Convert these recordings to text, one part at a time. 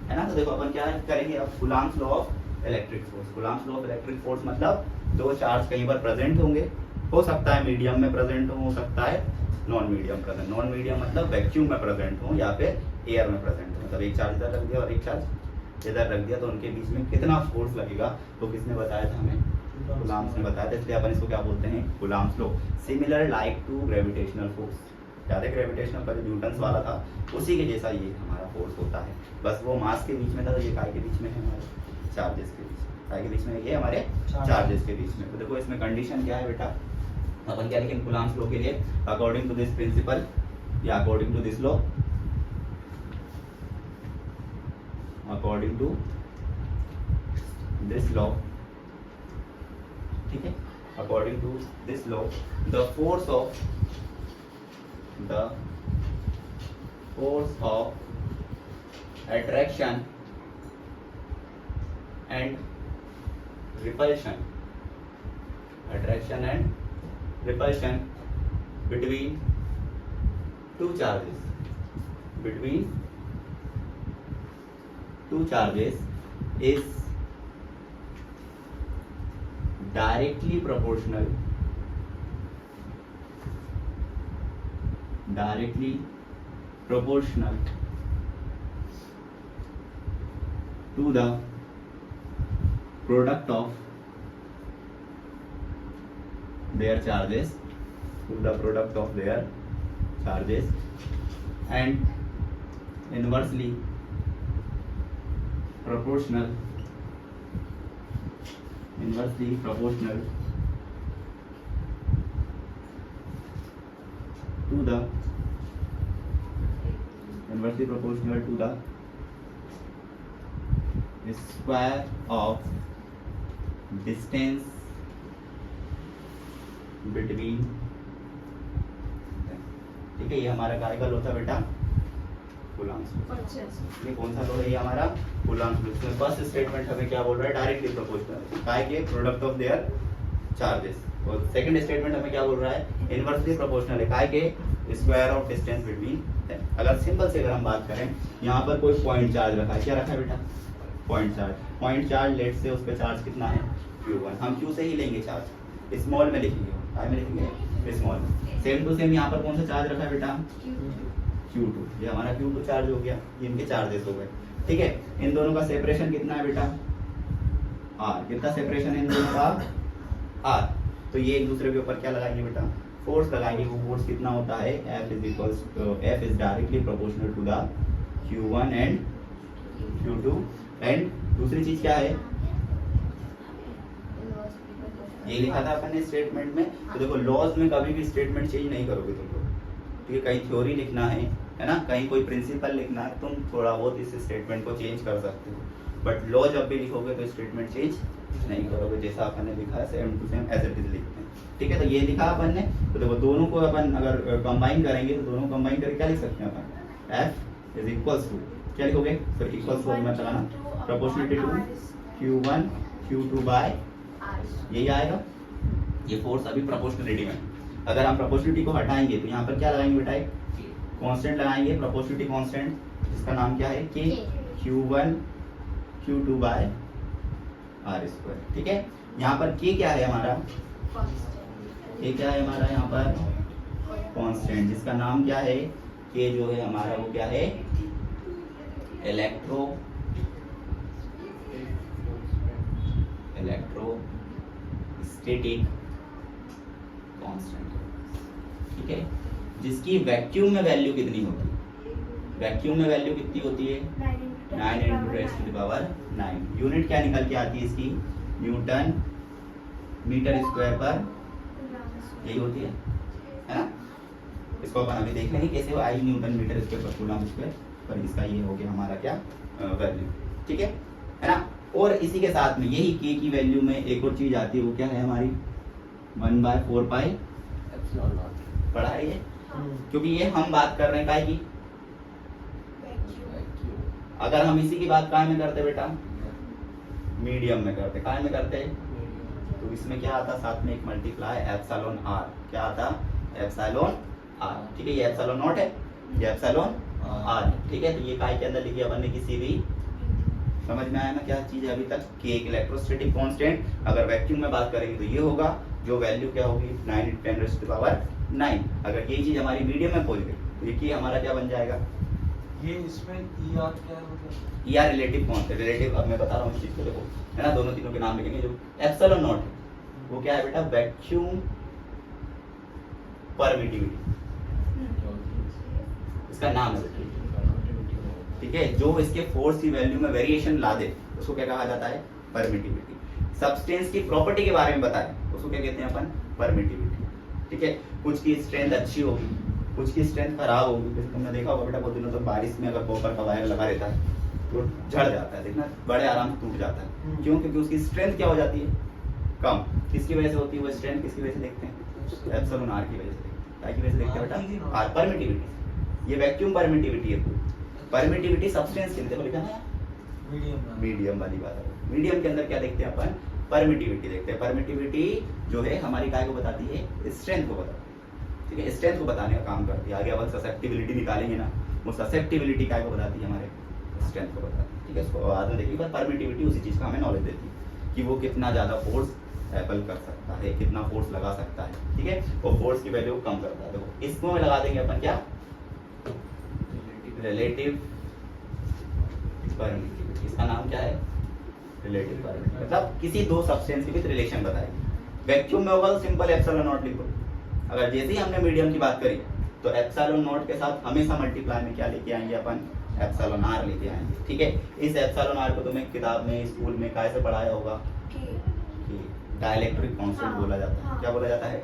है ना। तो देखो अपन क्या करेंगे अब, Coulomb's law of electric force. Coulomb's law of electric force मतलब दो चार्ज कहीं पर प्रेजेंट होंगे, हो सकता है मीडियम में प्रेजेंट हो सकता है non medium present. Non medium मतलब वैक्यूम में प्रेजेंट हो या फिर एयर में प्रेजेंट हो। मतलब एक चार्ज इधर रख दिया और एक चार्ज इधर रख दिया, तो उनके बीच में कितना फोर्स लगेगा, तो किसने बताया था हमें, कूलम्ब्स ने बताया था। इसलिए अपन इसको क्या बोलते हैं, Coulomb's law. Similar like to gravitational force, याद है ग्रेविटेशनल का जो न्यूटन्स वाला था, उसी के जैसा ये हमारा फोर्स होता है। बस वो मास के बीच में था, तो ये काय के बीच में है, हमारे चार्जेस के बीच में। काय के बीच में, ये हमारे चार्जेस के बीच में। तो देखो इसमें कंडीशन क्या है बेटा, अपन क्या लिखेंगे कूलम्ब्स लॉ के लिए, अकॉर्डिंग टू दिस प्रिंसिपल या according to this law, according to this law, ठीक है, according to this law the force of attraction and repulsion, attraction and repulsion between two charges, between two charges is directly proportional to the product of their charges, and inversely proportional to the square of distance between, ठीक है। ये हमारा काय का law था बेटा, Coulomb's law. ये कौन सा लॉ है, ये हमारा कूलम्ब्स लॉ। इसमें फर्स्ट स्टेटमेंट हमें क्या बोल रहा है, डायरेक्टली प्रोपोर्शनल, काय के प्रोडक्ट ऑफ देयर चार्जेस। और सेकंड स्टेटमेंट हमें क्या बोल रहा है, इनवर्सली प्रोपोर्शनल है, काय के स्क्वायर ऑफ डिस्टेंस बिटवीन। अगर सिंपल से अगर हम बात करें, यहाँ पर कोई पॉइंट चार्ज रखा है, क्या रखा है बेटा, पॉइंट चार्ज लेट से उस पर चार्ज कितना है, Q1। हम Q से ही लेंगे चार्ज, स्मॉल में लिखेंगे, काय में लिखेंगे, स्मॉल में। सेम टू सेम यहाँ पर कौन सा चार्ज रखा है बेटा, Q2। ये हमारा Q2 चार्ज हो गया, ये इनके चार्जेस हो गए, ठीक है। इन दोनों का सेपरेशन कितना है बेटा, R। कितना सेपरेशन है इन दोनों का, R। तो ये एक दूसरे के ऊपर क्या लगाएंगे बेटा, फोर्स लगाएंगे। वो फोर्स कितना होता है, F is directly proportional to the Q1 and Q2। And दूसरी चीज क्या है, ये लिखा था अपन ने स्टेटमेंट में। तो देखो लॉज में कभी भी स्टेटमेंट चेंज नहीं करोगे तुम लोग, ठीक है। कहीं थ्योरी लिखना है ना, कहीं कोई प्रिंसिपल लिखना है, तुम थोड़ा बहुत इस स्टेटमेंट को चेंज कर सकते हो, बट लॉ जब भी लिखोगे तो स्टेटमेंट चेंज नहीं करोगे, जैसा अपन ने लिखा है same to same as it is लिखते हैं, ठीक है। तो ये लिखा अपन ने, तो देखो दोनों को अपन अगर कंबाइन करेंगे, तो दोनों कंबाइन करके क्या लिख सकते हैं अपन, F इज इक्वल्स टू, क्या लिखोगे, तो इक्वल्स टू में लगाना, proportionality to Q1 Q2 bye, यही आएगा। ये फोर्स अभी प्रोपोर्शनलिटी में। अगर हम प्रोपोर्शनलिटी को हटाएंगे तो यहाँ पर क्या लगाएंगे बेटा, एक कांस्टेंट लगाएंगे, प्रोपोर्शनलिटी कांस्टेंट, जिसका नाम क्या है, K, Q1 Q2 bye R², ठीक है। यहाँ पर K क्या है हमारा, K क्या है हमारा यहाँ पर, कांस्टेंट, जिसका नाम क्या है, K जो है हमारा वो क्या है, इलेक्ट्रोस्टैटिक कांस्टेंट, ठीक है। जिसकी वैक्यूम में वैल्यू कितनी होती है, वैक्यूम में वैल्यू कितनी होती है, 9 × 10⁹ यूनिट क्या निकल के आती है इसकी, न्यूटन मीटर स्क्वायर पर, यही होती है ना। इसको अपन अभी देख लेंगे कैसे वो आई न्यूटन मीटर स्क्वायर पर कूलम्ब स्क्वायर पर, इसका ये हो गया हमारा क्या वैल्यू, ठीक है ना। और इसी के साथ में यही K की वैल्यू में एक और चीज आती है, वो क्या है हमारी 1/4π पढ़ा है ये, क्योंकि ये हम बात कर रहे हैं काय की, अगर हम इसी की बात काय में करते बेटा, मीडियम में करते, काय में करते, तो इसमें क्या आता साथ में एक मल्टीप्लाई एप्सिलॉन r, क्या आता एप्सिलॉन r, ठीक है। ये एप्सिलॉन नॉट है, ये एप्सिलॉन r, ठीक है। तो ये काय के अंदर लिखी अपन ने किसी भी समझ में आया ना क्या चीज है अभी तक कि एक इलेक्ट्रोस्टैटिक कांस्टेंट अगर वैक्यूम में बात करेंगे तो ये होगा, जो वैल्यू क्या होगी 9 × 10⁻⁹। अगर ये चीज हमारी मीडियम में पहुंच गई तो ये हमारा क्या बन जाएगा, ये इसमें ER क्या है मतलब? ER रिलेटिव कांस्टेंट, रिलेटिव अब मैं बता रहा हूँ इस चीज को, देखो है ना, दोनों तीनों के नाम लिखेंगे। जो एप्सिलॉन नॉट है वो क्या है बेटा, वैक्यूम परमिटिविटी, इसका नाम है, ठीक है। जो इसके फोर्स की वैल्यू में वेरिएशन ला दे उसको क्या कहा जाता है, परमिटिविटी। सब्सटेंस की प्रॉपर्टी के बारे में बताएं उसको क्या कहते हैं अपन, परमिटिविटी, ठीक है। कुछ की स्ट्रेंथ अच्छी होगी, कुछ की स्ट्रेंथ खराब होगी। जैसे तुमने देखा होगा बेटा बहुत दिनों तक बारिश में अगर कॉपर का वायर लगा रहता है तो झड़ जाता है, देखना बड़े आराम से टूट जाता है। क्यों, क्योंकि उसकी स्ट्रेंथ क्या हो जाती है, कम। किसकी वजह से होती है वो स्ट्रेंथ, किसकी वजह से देखते हैं, एप्सिलॉन आर की वजह से देखते हैं। क्या की वजह से देखते हैं बेटा, आर, परमिटिविटी। ये वैक्यूम परमिटिविटी है। परमिटिविटी सब्सटेंस के अंदर लिखा है मीडियम वाली बात है। मीडियम के अंदर क्या देखते हैं अपन, परमिटिविटी देखते हैं। परमिटिविटी जो है हमारी काय को बताती है, स्ट्रेंथ को बताती है, ठीक है। स्ट्रेंथ को बताने का काम करती है। आगे अपन ससेप्टिबिलिटी निकालेंगे ना, वो ससेप्टिबिलिटी काय को बताती है, हमारे स्ट्रेंथ को बताती है, ठीक है। इसको बाद में देखिए, पर परमिटिविटी उसी चीज का हमें नॉलेज देती है कि वो कितना ज्यादा फोर्स एप्पल कर सकता है, कितना फोर्स लगा सकता है, ठीक है। वो फोर्स की वैल्यू कम करता है। देखो इसको में लगा देंगे अपन क्या, रिलेटिव परमिटिविटी। इसका नाम क्या है, रिलेटिव परमिटिविटी। मतलब किसी दो सब्सटेंस के बीच रिलेशन बताएगी। वैक्यूम में होगा तो सिंपल एप्सिलॉन नॉट लिखो। अगर जैसे ही हमने मीडियम की बात करी तो एप्सिलॉन नॉट के साथ हमेशा मल्टीप्लाई में क्या लेके आएंगे अपन, एप्सिलॉन आर लेके आएंगे, ठीक है। इस एप्सिलॉन आर को तुम्हें किताब में, स्कूल में कैसे पढ़ाया होगा कि डाइलेक्ट्रिक कांस्टेंट बोला जाता है। क्या बोला जाता है,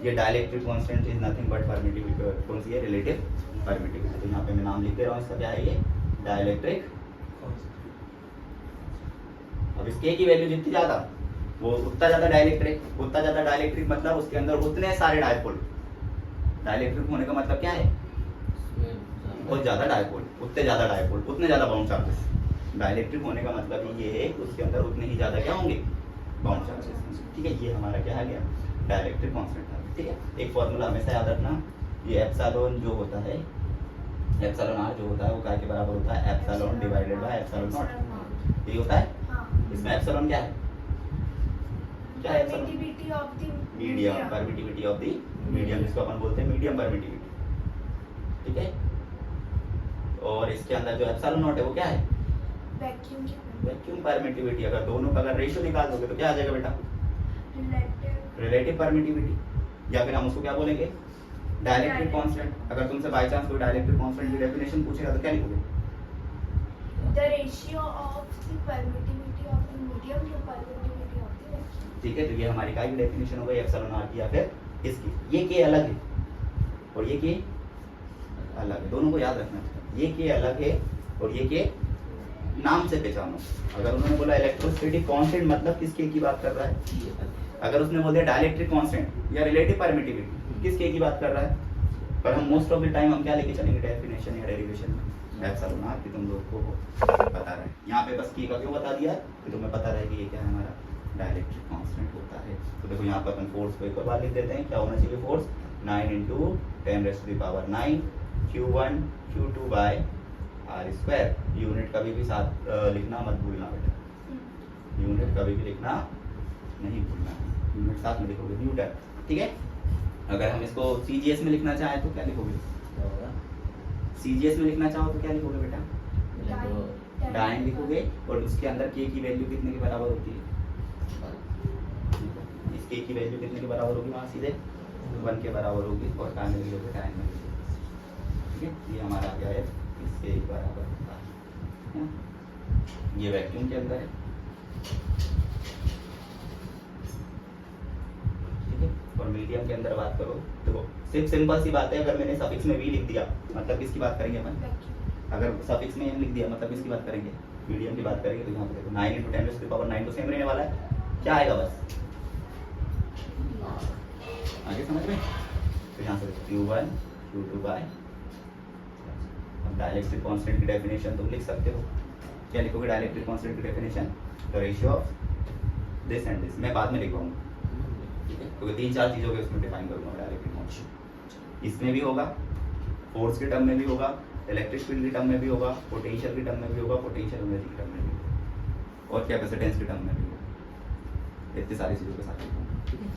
ये dielectric constant is nothing but permittivity. कौन सी है, रिलेटिव परमिटिविटी। तो यहाँ पे मैं नाम लिख दे रहा हूँ, इसका क्या है, ये डाइलेक्ट्रिक। अब इसके की वैल्यू जितनी ज्यादा वो उतना ज्यादा डाइलेक्ट्रिक, उतना ज्यादा डाइलेक्ट्रिक मतलब उसके अंदर उतने सारे डायपोल। डाइलेक्ट्रिक होने का मतलब क्या है, बहुत ज्यादा डायपोल, उतने ज्यादा डायपोल, उतने ज्यादा बाउंड चार्जेस। डाइलेक्ट्रिक होने का मतलब ये है कि उसके अंदर उतने ही ज्यादा क्या होंगे, बाउंड चार्जेस, ठीक है। ये हमारा क्या आ गया, डाइलेक्ट्रिक कांस्टेंट, ठीक है। एक फॉर्मूला हमेशा याद रखना, ये एप्सिलॉन जो होता है, एप्सिलॉन आर जो होता है वो क्या के बराबर होता है, epsilon divided by epsilon not. ये होता है, इसमें एप्सिलॉन क्या है, क्या है, permittivity of the medium, permittivity of the medium, जिसको अपन बोलते हैं मीडियम परमिटिविटी, ठीक है। और इसके अंदर जो एप्सिलॉन नॉट है वो क्या है, वैक्यूम वैक्यूम परमिटिविटी। अगर दोनों का अगर रेशियो निकाल दोगे तो क्या आ जाएगा बेटा, रिलेटिव परमिटिविटी, या फिर हम उसको क्या बोलेंगे, डाइलेक्ट्रिक कांस्टेंट। अगर तुमसे बाय चांस कोई डाइलेक्ट्रिक कांस्टेंट की डेफिनेशन पूछेगा तो क्या लिखोगे, the ratio of the permittivity of the medium to permittivity of the vacuum, ठीक है। तो ये हमारी काय की डेफिनेशन हो गई एप्सिलॉन आर की या फिर इसकी। ये के अलग है और ये के अलग है, दोनों को याद रखना चाहिए। ये के अलग है और ये के नाम से पहचानो। अगर उन्होंने बोला इलेक्ट्रोस्टैटिक कांस्टेंट मतलब किस के की बात कर रहा है, अगर उसने बोल दिया डाइलेक्ट्रिक कांस्टेंट या रिलेटिव परमिटिविटी, किस के की बात कर रहा है। पर हम मोस्ट ऑफ द टाइम हम क्या लेके चलेंगे, डेफिनेशन या डेरिवेशन में एप्सिलॉन आर की तुम लोग को पता रहे। यहाँ पे बस के का क्यों बता दिया कि तुम्हें पता रहे कि ये क्या है, हमारा डाइलेक्ट्रिक कांस्टेंट होता है। तो देखो यहाँ पर अपन फोर्स को एक और बार लिख देते हैं। क्या होना चाहिए force, 9 × 10⁻⁹ Q1 Q2 bye R²। Unit कभी भी साथ लिखना मत भूलना बेटा, यूनिट कभी भी लिखना नहीं भूलना, यूनिट साथ में लिखोगे न्यूटन, ठीक है। अगर हम इसको CGS में लिखना चाहें तो क्या लिखोगे, CGS में लिखना चाहो तो क्या लिखोगे बेटा, डाइन लिखोगे। और उसके अंदर के की वैल्यू कितने के बराबर होती है, इस के की वैल्यू कितने के बराबर होगी, वहाँ सीधे 1 के बराबर होगी। और टाइम में लिखोगे टाइम में, ठीक है। ये हमारा क्या है, इसके बराबर होता है। ये वैक्यूम के अंदर है, ठीक है। और मीडियम के अंदर बात करो देखो सिर्फ सिंपल सी बात है, अगर मैंने सफिक्स में वी लिख दिया मतलब किसकी बात करेंगे अपन, अगर सफिक्स में एम लिख दिया मतलब किसकी बात करेंगे, मीडियम की बात करेंगे। तो यहाँ पे देखो 9 × 10⁻⁹ तो सेम रहने वाला है, क्या आएगा बस आगे समझ में। तो यहाँ से Q1 Q2 बाय, अब डाइलेक्ट्रिक कांस्टेंट की डेफिनेशन तुम लिख सकते हो। क्या लिखोगे डाइलेक्ट्रिक कांस्टेंट की definition, the ratio of this and this. मैं बाद में लिखूंगा, ठीक है, क्योंकि 3-4 चीजों के उसमें डिफाइन करूंगा डाइलेक्ट्रिक कांस्टेंट। इसमें भी होगा, फोर्स के टर्म में भी होगा, इलेक्ट्रिक फील्ड के टर्म में भी होगा, पोटेंशियल के टर्म में भी होगा, पोटेंशियल एनर्जी के टर्म में भी होगा। और कैपेसिटेंस की टर्म में भी इतनी सारी चीज़ों के साथ लिखूंगा, ठीक है।